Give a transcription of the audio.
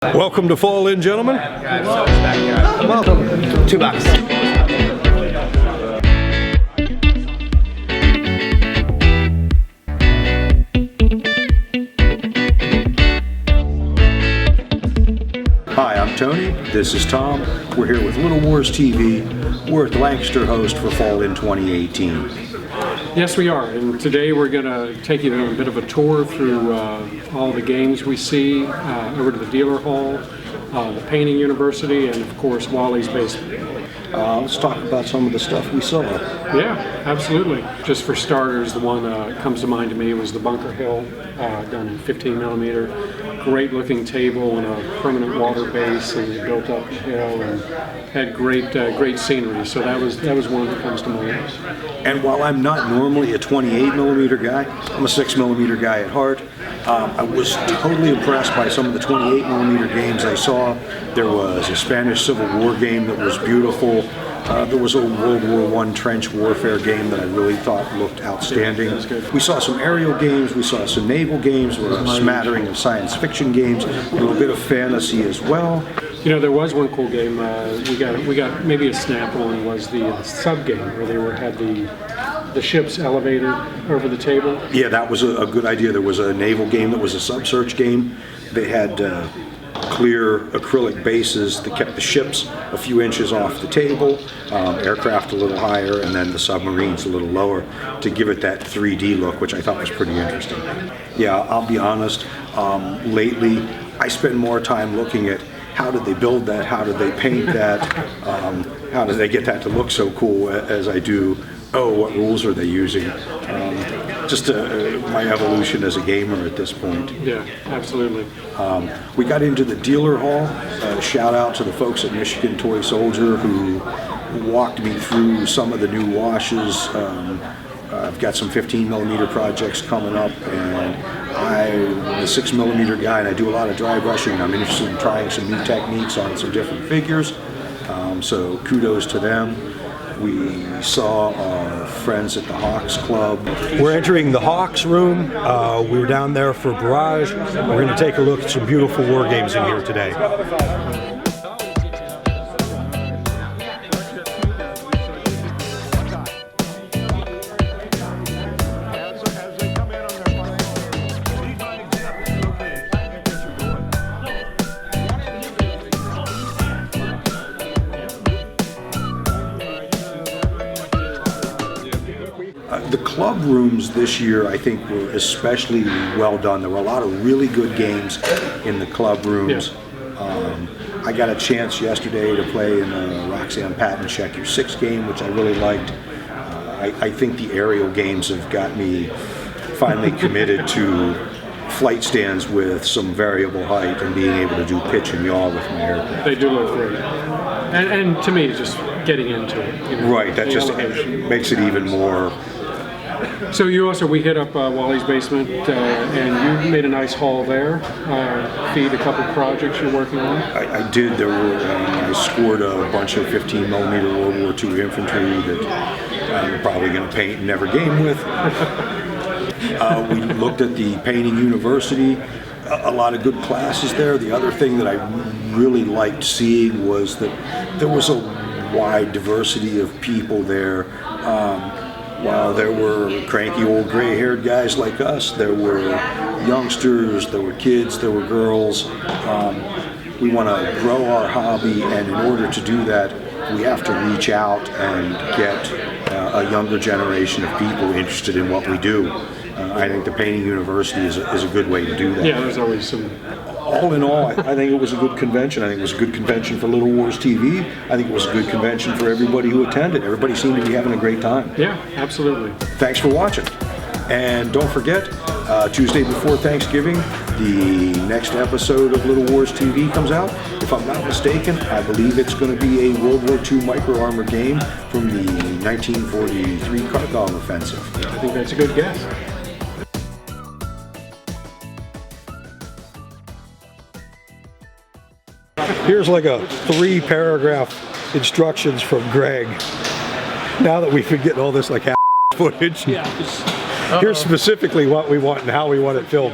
Welcome to Fall In, gentlemen. Welcome. $2. Hi, I'm Tony. This is Tom. We're here with Little Wars TV. We're at the Lancaster host for Fall In 2018. Yes, we are, and today we're going to take you on a bit of a tour through all the games we see, over to the dealer hall, the painting university, and of course Wally's basement. Let's talk about some of the stuff we saw. Yeah, absolutely. Just for starters, the one that comes to mind to me was the Bunker Hill, done in 15 millimeter. Great looking table and a permanent water base, and they built up the hill and had great scenery. So that was one that comes to mind. And while I'm not normally a 28 millimeter guy, I'm a 6 millimeter guy at heart. I was totally impressed by some of the 28 millimeter games I saw. There was a Spanish Civil War game that was beautiful. There was a World War I trench warfare game that I really thought looked outstanding. We saw some aerial games, we saw some naval games, a smattering of science fiction games, a little bit of fantasy as well. You know, there was one cool game we got maybe a snap on, was the sub game where they had the ships elevated over the table. Yeah, that was a good idea. There was a naval game that was a sub-search game. They had clear acrylic bases that kept the ships a few inches off the table, aircraft a little higher, and then the submarines a little lower to give it that 3D look, which I thought was pretty interesting. Yeah, I'll be honest, lately I spend more time looking at how did they build that, how did they paint that, how did they get that to look so cool, as I do, oh, what rules are they using? Just my evolution as a gamer at this point. Yeah, absolutely. We got into the dealer hall. Shout out to the folks at Michigan Toy Soldier who walked me through some of the new washes. I've got some 15 millimeter projects coming up, and I'm a 6 millimeter guy, and I do a lot of dry brushing. I'm interested in trying some new techniques on some different figures, so kudos to them. We saw our friends at the Hawks Club. We're entering the Hawks room. We were down there for Barrage. We're going to take a look at some beautiful war games in here today. The club rooms this year, I think, were especially well done. There were a lot of really good games in the club rooms. Yeah. I got a chance yesterday to play in a Roxanne Patton Check Your Six game, which I really liked. I think the aerial games have got me finally committed to flight stands with some variable height and being able to do pitch and yaw with my aircraft. They do look great. And to me, just getting into it. You know, right, that just makes it even more. So we hit up Wally's basement, and you made a nice haul there. Feed a couple projects you're working on. I did. There were. I scored a bunch of 15 millimeter World War II infantry that I'm probably going to paint and never game with. We looked at the painting university. A lot of good classes there. The other thing that I really liked seeing was that there was a wide diversity of people there. While there were cranky old gray-haired guys like us, there were youngsters, there were kids, there were girls. We want to grow our hobby, and in order to do that, we have to reach out and get a younger generation of people interested in what we do. I think the Painting University is a good way to do that. Yeah, there's always some. All in all, I think it was a good convention. I think it was a good convention for Little Wars TV. I think it was a good convention for everybody who attended. Everybody seemed to be having a great time. Yeah, absolutely. Thanks for watching. And don't forget, Tuesday before Thanksgiving, the next episode of Little Wars TV comes out. If I'm not mistaken, I believe it's going to be a World War II micro armor game from the 1943 Kharkov offensive. I think that's a good guess. Here's like a 3-paragraph instructions from Greg. Now that we've been getting all this like footage, here's specifically what we want and how we want it filmed.